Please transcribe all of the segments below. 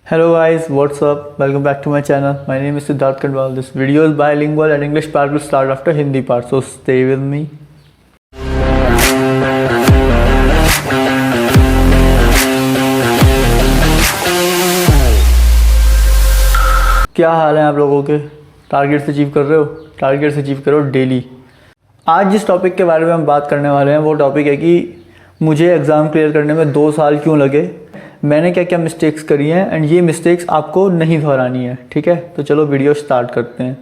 Hello guys, what's up? Welcome back to my channel. My name is Siddharth. This video is bilingual and English part will start after Hindi part, so stay with me. क्या हाल है आप लोगों के? Targets achieve कर रहे हो? Targets achieve करो daily. आज जिस टॉपिक के बारे में हम बात करने वाले हैं वो टॉपिक है कि मुझे एग्ज़ाम क्लियर करने में 2 साल क्यों लगे, मैंने क्या क्या मिस्टेक्स करी हैं एंड ये मिस्टेक्स आपको नहीं दोहरानी है। ठीक है, तो चलो वीडियो स्टार्ट करते हैं।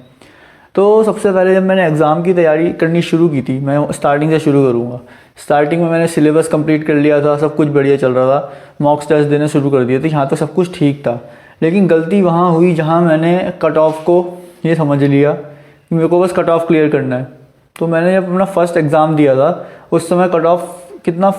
तो सबसे पहले जब मैंने एग्ज़ाम की तैयारी करनी शुरू की थी, मैं स्टार्टिंग से शुरू करूँगा। स्टार्टिंग में मैंने सिलेबस कंप्लीट कर लिया था, सब कुछ बढ़िया चल रहा था, मॉक टेस्ट देने शुरू कर दिए थे, यहाँ तक सब कुछ ठीक था। लेकिन गलती वहाँ हुई जहाँ मैंने कट ऑफ को ये समझ लिया कि मेरे को बस कट ऑफ क्लियर करना है। तो मैंने जब अपना फर्स्ट एग्ज़ाम दिया था उस समय कट ऑफ कितना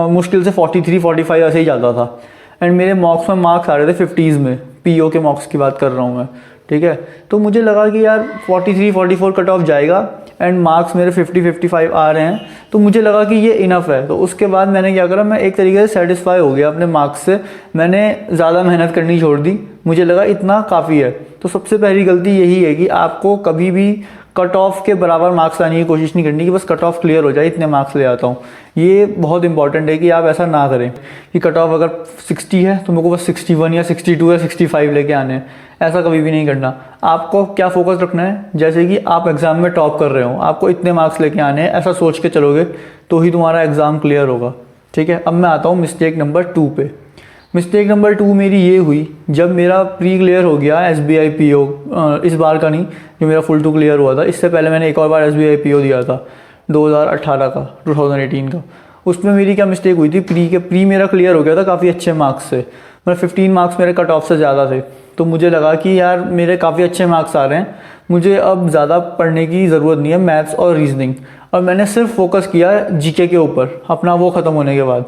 मुश्किल से 43-45 ऐसे ही जाता था एंड मेरे मॉक्स में मार्क्स आ रहे थे 50s में, पीओ के मॉक्स की बात कर रहा हूँ मैं। ठीक है, तो मुझे लगा कि यार 43-44 कट ऑफ जाएगा एंड मार्क्स मेरे 50-55 आ रहे हैं, तो मुझे लगा कि ये इनफ है। तो उसके बाद मैंने क्या करा, मैं एक तरीके से सेटिस्फाई हो गया अपने मार्क्स से, मैंने ज़्यादा मेहनत करनी छोड़ दी, मुझे लगा इतना काफ़ी है। तो सबसे पहली गलती यही है कि आपको कभी भी कट ऑफ के बराबर मार्क्स लाने की कोशिश नहीं करनी कि बस कट ऑफ क्लियर हो जाए इतने मार्क्स ले आता हूँ। ये बहुत इंपॉर्टेंट है कि आप ऐसा ना करें कि कट ऑफ अगर 60 है तो मेरे को बस 61 या 62 या 65 लेके आने हैं, ऐसा कभी भी नहीं करना। आपको क्या फोकस रखना है, जैसे कि आप एग्ज़ाम में टॉप कर रहे हो, आपको इतने मार्क्स लेके आने हैं, ऐसा सोच के चलोगे तो ही तुम्हारा एग्ज़ाम क्लियर होगा। ठीक है, अब मैं आता हूँ मिस्टेक नंबर 2 पे। मिस्टेक नंबर 2 मेरी ये हुई, जब मेरा प्री क्लियर हो गया SBI PO, इस बार का नहीं, जो मेरा फुल टू क्लियर हुआ था, इससे पहले मैंने एक और बार SBI PO दिया था 2018 का, 2018 का। उसमें मेरी क्या मिस्टेक हुई थी, प्री मेरा क्लियर हो गया था काफ़ी अच्छे मार्क्स से, मतलब 15 मार्क्स मेरे कट ऑफ से ज़्यादा थे। तो मुझे लगा कि यार मेरे काफ़ी अच्छे मार्क्स आ रहे हैं, मुझे अब ज़्यादा पढ़ने की ज़रूरत नहीं है मैथ्स और रीजनिंग, और मैंने सिर्फ फोकस किया GK के ऊपर। अपना वो ख़त्म होने के बाद,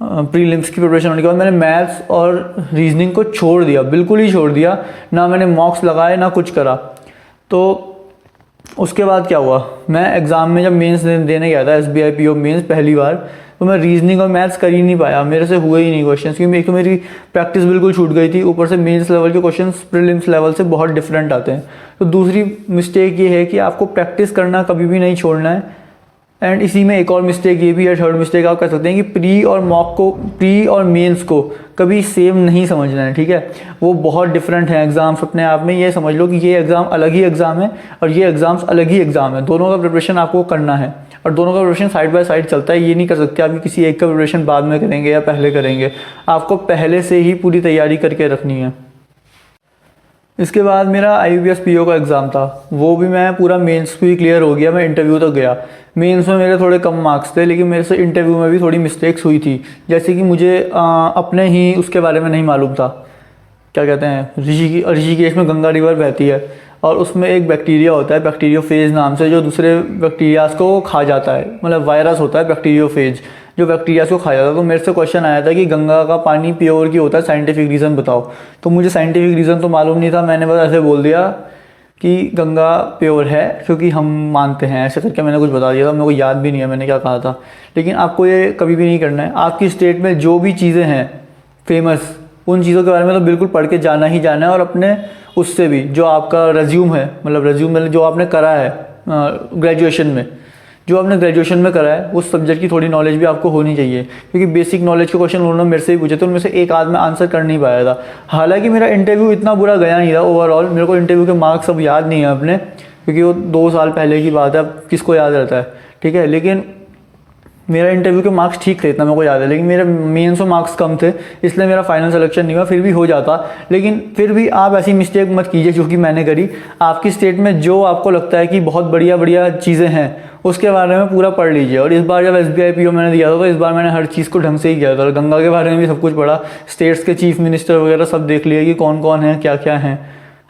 प्रीलिम्स की प्रिपरेशन होने के बाद, मैंने मैथ्स और रीजनिंग को छोड़ दिया, बिल्कुल ही छोड़ दिया, ना मैंने मॉक्स लगाए ना कुछ करा। तो उसके बाद क्या हुआ, मैं एग्ज़ाम में जब मेंस देने गया था SBI PO मेंस पहली बार, तो मैं रीजनिंग और मैथ्स कर ही नहीं पाया, मेरे से हुए ही नहीं क्वेश्चंस, क्योंकि एक तो मेरी प्रैक्टिस बिल्कुल छूट गई थी, ऊपर से मेंस लेवल के क्वेश्चंस प्रीलिम्स लेवल से बहुत डिफरेंट आते हैं। तो दूसरी मिस्टेक ये है कि आपको प्रैक्टिस करना कभी भी नहीं छोड़ना है। एंड इसी में एक और मिस्टेक ये भी है, थर्ड मिस्टेक आप कह सकते हैं, कि प्री और मेंस को कभी सेम नहीं समझना है। ठीक है, वो बहुत डिफरेंट हैं एग्ज़ाम्स अपने आप में। ये समझ लो कि ये एग्ज़ाम अलग ही एग्ज़ाम है और ये एग्ज़ाम्स अलग ही एग्ज़ाम है, दोनों का प्रिपरेशन आपको करना है और दोनों का प्रिपरेशन साइड बाय साइड चलता है। ये नहीं कर सकते आप किसी एक का प्रिपरेशन बाद में करेंगे या पहले करेंगे, आपको पहले से ही पूरी तैयारी करके रखनी है। इसके बाद मेरा IBPS PO का एग्ज़ाम था, वो भी मैं पूरा मेंस भी क्लियर हो गया, मैं इंटरव्यू तक गया। मेंस में मेरे थोड़े कम मार्क्स थे, लेकिन मेरे से इंटरव्यू में भी थोड़ी मिस्टेक्स हुई थी, जैसे कि मुझे अपने ही उसके बारे में नहीं मालूम था, क्या कहते हैं, ऋषिकेश में गंगा रिवर बहती है और उसमें एक बैक्टीरिया होता है बैक्टीरियोफेज नाम से, जो दूसरे बैक्टीरियाज को खा जाता है, मतलब वायरस होता है बैक्टीरियोफेज जो बैक्टीरियाज को खा जाता है। तो मेरे से क्वेश्चन आया था कि गंगा का पानी प्योर क्यों होता है, साइंटिफिक रीज़न बताओ। तो मुझे साइंटिफिक रीज़न तो मालूम नहीं था, मैंने बस ऐसे बोल दिया कि गंगा प्योर है क्योंकि हम मानते हैं, ऐसे करके मैंने कुछ बता दिया था, मेरे को याद भी नहीं है मैंने क्या कहा था। लेकिन आपको ये कभी भी नहीं करना है। आपकी स्टेट में जो भी चीज़ें हैं फेमस, उन चीज़ों के बारे में तो बिल्कुल पढ़ के जाना ही जाना है, और अपने उससे भी जो आपका रेज्यूम है, मतलब रेज्यूम में जो आपने करा है ग्रेजुएशन में, जो आपने ग्रेजुएशन में करा है उस सब्जेक्ट की थोड़ी नॉलेज भी आपको होनी चाहिए, क्योंकि बेसिक नॉलेज के क्वेश्चन उन्होंने मेरे से भी पूछे थे, उनमें से एक आध में आंसर कर नहीं पाया था। हालांकि मेरा इंटरव्यू इतना बुरा गया नहीं था ओवरऑल, मेरे को इंटरव्यू के मार्क्स अब याद नहीं है अपने, क्योंकि वो 2 साल पहले की बात है, अब किसको याद रहता है। ठीक है, लेकिन मेरा इंटरव्यू के मार्क्स ठीक थे, इतना मेरे को याद है, लेकिन मेरे मेंस में मार्क्स कम थे, इसलिए मेरा फाइनल सिलेक्शन नहीं हुआ। फिर भी हो जाता, लेकिन फिर भी आप ऐसी मिस्टेक मत कीजिए जो कि मैंने करी। आपकी स्टेट में जो आपको लगता है कि बहुत बढ़िया बढ़िया चीज़ें हैं, उसके बारे में पूरा पढ़ लीजिए। और इस बार जब SBI PO मैंने दिया था, तो इस बार मैंने हर चीज़ को ढंग से ही किया था, और गंगा के बारे में भी सब कुछ पढ़ा, स्टेट्स के चीफ मिनिस्टर वगैरह सब देख लिए कि कौन कौन है, क्या क्या हैं,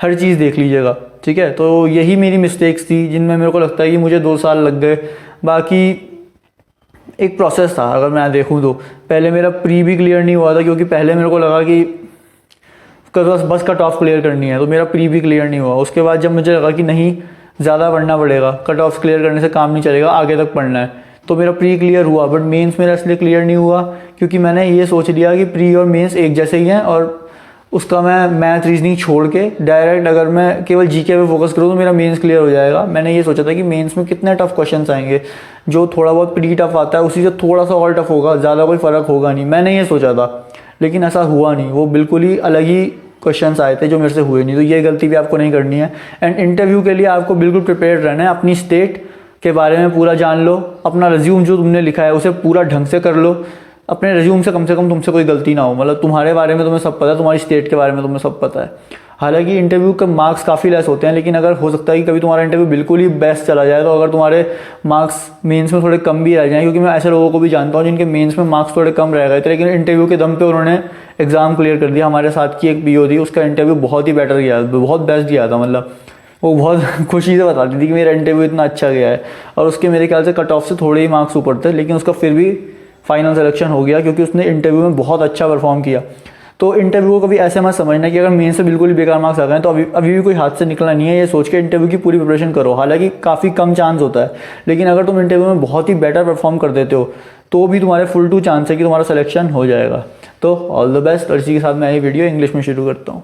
हर चीज़ देख लीजिएगा। ठीक है, तो यही मेरी मिस्टेक्स थी जिनमें मेरे को लगता है कि मुझे 2 साल लग गए। बाकी एक प्रोसेस था, अगर मैं देखूं तो पहले मेरा प्री भी क्लियर नहीं हुआ था, क्योंकि पहले मेरे को लगा कि बस कट ऑफ क्लियर करनी है, तो मेरा प्री भी क्लियर नहीं हुआ। उसके बाद जब मुझे लगा कि नहीं, ज़्यादा पढ़ना पड़ेगा, कट ऑफ क्लियर करने से काम नहीं चलेगा, आगे तक पढ़ना है, तो मेरा प्री क्लियर हुआ। बट मेंस मेरा इसलिए क्लियर नहीं हुआ क्योंकि मैंने ये सोच लिया कि प्री और मेंस एक जैसे ही हैं, और उसका मैं मैथ रीजनिंग छोड़ के डायरेक्ट अगर मैं केवल जीके पे फोकस करूँ तो मेरा मेंस क्लियर हो जाएगा। मैंने ये सोचा था कि मेंस में कितने टफ क्वेश्चंस आएंगे, जो थोड़ा बहुत प्री टफ आता है उसी से थोड़ा सा और टफ होगा, ज़्यादा कोई फ़र्क होगा नहीं, मैंने ये सोचा था। लेकिन ऐसा हुआ नहीं, वो बिल्कुल ही अलग ही क्वेश्चंस आए थे जो मेरे से हुए नहीं। तो ये गलती भी आपको नहीं करनी है। एंड इंटरव्यू के लिए आपको बिल्कुल प्रिपेयर रहना है, अपनी स्टेट के बारे में पूरा जान लो, अपना रिज्यूम जो तुमने लिखा है उसे पूरा ढंग से कर लो, अपने रिज्यूम से कम तुमसे कोई गलती ना हो, मतलब तुम्हारे बारे में तुम्हें सब पता है, तुम्हारी स्टेट के बारे में तुम्हें सब पता है। हालांकि इंटरव्यू के मार्क्स काफ़ी लेस होते हैं, लेकिन अगर हो सकता है कि कभी तुम्हारा इंटरव्यू बिल्कुल ही बेस्ट चला जाए, तो अगर तुम्हारे मार्क्स मेंस में थोड़े कम भी रह जाएँ, क्योंकि मैं ऐसे लोगों को भी जानता हूँ जिनके मेंस में मार्क्स थोड़े कम रह गए थे, लेकिन इंटरव्यू के दम पे उन्होंने एग्ज़ाम क्लियर कर दिया। हमारे साथ की एक पीओ थी, उसका इंटरव्यू बहुत ही बेटर गया, बहुत बेस्ट गया था, मतलब वो बहुत खुशी से बताती थी कि मेरा इंटरव्यू इतना अच्छा गया है। और उसके मेरे ख्याल से कट ऑफ से थोड़े ही मार्क्स ऊपर थे, लेकिन उसका फिर भी फाइनल सिलेक्शन हो गया, क्योंकि उसने इंटरव्यू में बहुत अच्छा परफॉर्म किया। तो इंटरव्यू को कभी ऐसे मत समझना कि अगर मेन से बिल्कुल ही बेकार मार्क्स आ गए तो अभी भी कोई हाथ से निकलना नहीं है। ये सोच के इंटरव्यू की पूरी प्रिपरेशन करो। हालांकि काफ़ी कम चांस होता है, लेकिन अगर तुम इंटरव्यू में बहुत ही बेटर परफॉर्म कर देते हो तो भी तुम्हारे फुल टू चांस है कि तुम्हारा सिलेक्शन हो जाएगा। तो ऑल द बेस्ट। और इसी के साथ मैं ये वीडियो इंग्लिश में शुरू करता हूँ।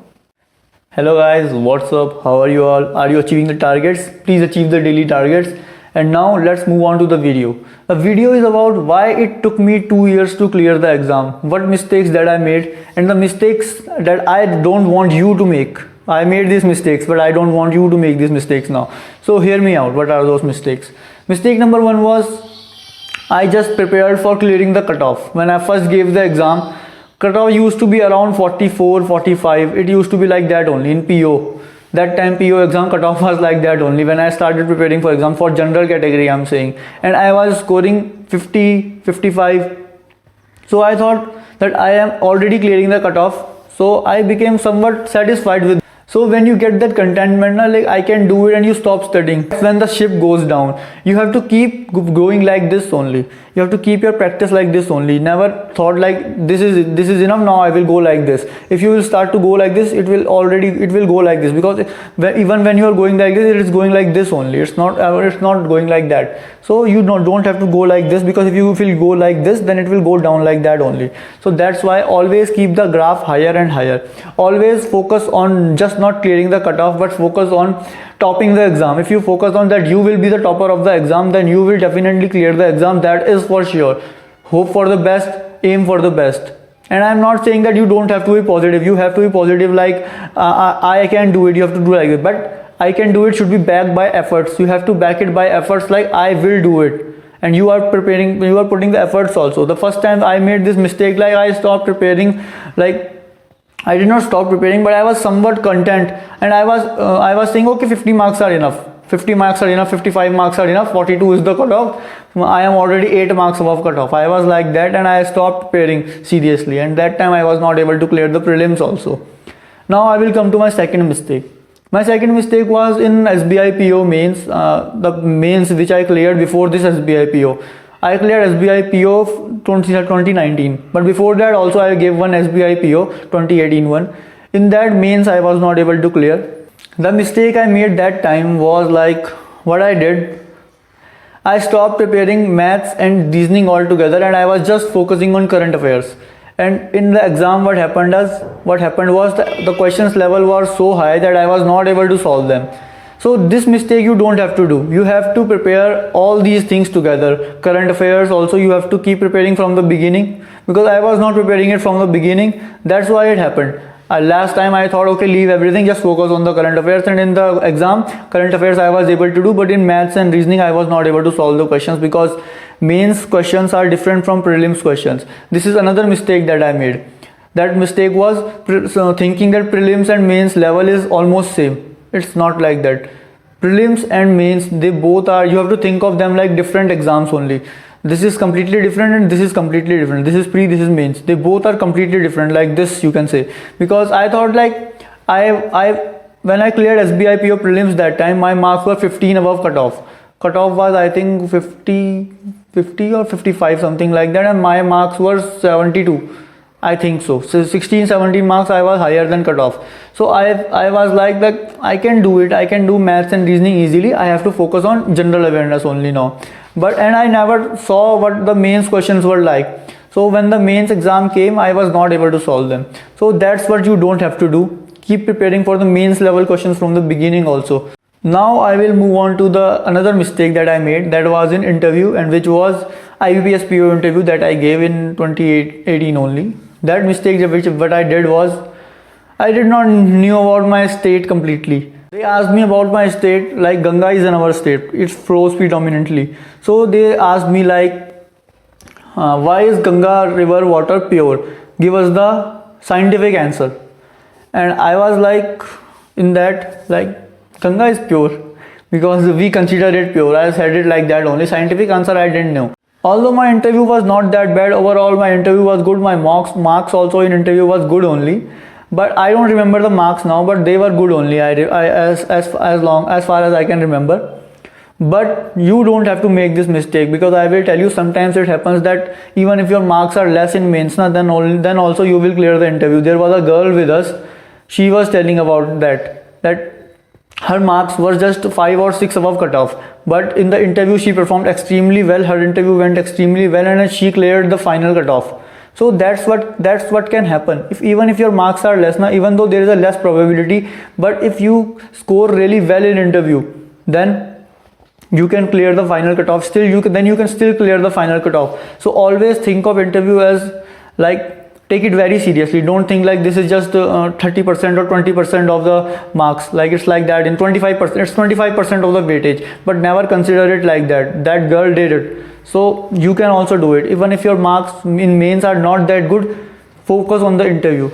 Hello guys, what's up? How are you all? Are you achieving the targets? Please achieve the daily targets. And now let's move on to the video. The video is about why it took me 2 years to clear the exam, what mistakes that I made, and the mistakes that I don't want you to make. I made these mistakes, but I don't want you to make these mistakes now. So hear me out. What are those mistakes? Mistake number 1 was I just prepared for clearing the cutoff. When I first gave the exam, cutoff used to be around 44, 45. It used to be like that only in PO. That time PO exam cutoff was like that only. When I started preparing for exam for general category, I'm saying, and I was scoring 50, 55. So I thought that I am already clearing the cutoff. So I became somewhat satisfied with. So when you get that contentment, like I can do it, and you stop studying. When the ship goes down, you have to keep going like this only. You have to keep your practice like this only. Never thought like this is enough, now I will go like this. If you will start to go like this, it will go like this, because even when you are going like this, it is going like this only. It's not going like that. So you don't have to go like this, because if you will go like this, then it will go down like that only. So that's why always keep the graph higher and higher. Always focus on just not clearing the cutoff, but focus on topping the exam. If you focus on that you will be the topper of the exam, then you will definitely clear the exam. That is for sure. Hope for the best, aim for the best. And I'm not saying that you don't have to be positive. You have to be positive, like I can do it. You have to do like it. But I can do it should be backed by efforts. You have to back it by efforts, like I will do it. And you are preparing, you are putting the efforts also. The first time I made this mistake, like I stopped preparing, like I did not stop preparing, but I was somewhat content, and I was saying, okay, 50 marks are enough. 50 marks are enough, 55 marks are enough, 42 is the cutoff. I am already 8 marks above cutoff. I was like that, and I stopped preparing seriously, and that time I was not able to clear the prelims also. Now I will come to my second mistake. My second mistake was in SBI PO mains, the mains which I cleared before this SBI PO. I cleared SBI PO 2019, but before that also I gave one SBI PO 2018 one. In that mains I was not able to clear. The mistake I made that time was, like, what I did, I stopped preparing maths and reasoning altogether, and I was just focusing on current affairs. And in the exam what happened was the questions level was so high that I was not able to solve them. So this mistake you don't have to do. You have to prepare all these things together. Current affairs also you have to keep preparing from the beginning, because I was not preparing it from the beginning. That's why it happened. Last time I thought, okay, leave everything, just focus on the current affairs, and in the exam current affairs I was able to do, but in maths and reasoning I was not able to solve the questions, because mains questions are different from prelims questions. This is another mistake that I made. That mistake was thinking that prelims and mains level is almost same. It's not like that. Prelims and mains, they both are, you have to think of them like different exams only. This is completely different, and this is completely different. This is pre, this is mains. They both are completely different, like this you can say. Because I thought, like, when I cleared SBI PO prelims that time, my marks were 15 above cutoff. Cutoff was, I think, 50 or 55, something like that, and my marks were 72. I think so. 16, 17 marks I was higher than cutoff. So I was like that I can do it. I can do maths and reasoning easily. I have to focus on general awareness only now. And I never saw what the mains questions were like. So when the mains exam came, I was not able to solve them. So that's what you don't have to do. Keep preparing for the mains level questions from the beginning also. Now I will move on to the another mistake that I made, that was in interview, and which was IBPS PO interview that I gave in 2018 only. That mistake which what I did was, I did not knew about my state completely. They asked me about my state, like Ganga is in our state, it flows predominantly. So they asked me like, why is Ganga river water pure? Give us the scientific answer. And I was like, in that, like, Ganga is pure because we consider it pure. I said it like that only. Scientific answer I didn't know. Although my interview was not that bad, overall my interview was good. My marks also in interview was good only. But I don't remember the marks now, but they were good only. As far as I can remember. But you don't have to make this mistake, because I will tell you, sometimes it happens that even if your marks are less in mains, then also you will clear the interview. There was a girl with us. She was telling about that her marks were just 5 or 6 above cutoff, but in the interview she performed extremely well. Her interview went extremely well and she cleared the final cutoff. So that's what can happen. Even if your marks are less now, even though there is a less probability, but if you score really well in interview, then you can clear the final cutoff. Still you can still clear the final cutoff. So always think of interview as like, take it very seriously. Don't think like this is just 30% or 20% of the marks. Like it's like that. In 25%, it's 25% of the weightage. But never consider it like that. That girl did it. So you can also do it. Even if your marks in mains are not that good, focus on the interview.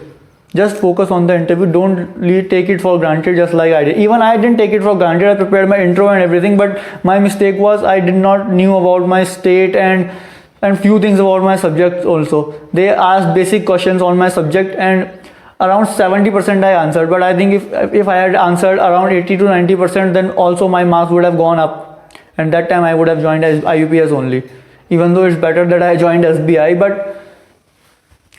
Just focus on the interview. Don't take it for granted just like I did. Even I didn't take it for granted. I prepared my intro and everything. But my mistake was I did not knew about my state and few things about my subject also. They asked basic questions on my subject and around 70% I answered. But I think if I had answered around 80 to 90%, then also my marks would have gone up. And that time I would have joined as IUPS only. Even though it's better that I joined SBI, but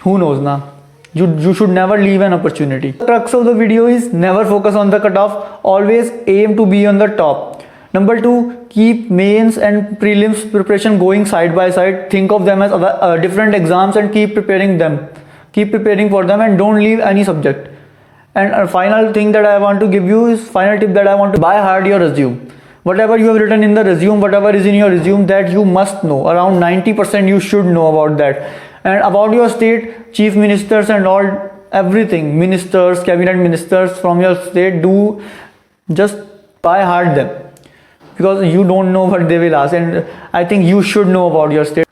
who knows now. You should never leave an opportunity. The crux of the video is never focus on the cutoff. Always aim to be on the top. Number 2, keep mains and prelims preparation going side by side. Think of them as different exams and keep preparing them. Keep preparing for them and don't leave any subject. And a final thing that I want to give you is, final tip that I want to, buy hard your resume. Whatever you have written in the resume, whatever is in your resume, that you must know. Around 90% you should know about that. And about your state, chief ministers and all, everything, ministers, cabinet ministers from your state, do just buy hard them. Because you don't know what they will ask, and I think you should know about your state.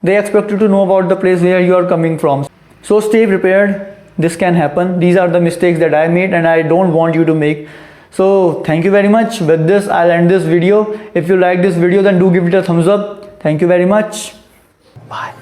They expect you to know about the place where you are coming from. So stay prepared. This can happen. These are the mistakes that I made and I don't want you to make. So thank you very much. With this, I'll end this video. If you like this video, then do give it a thumbs up. Thank you very much. Bye.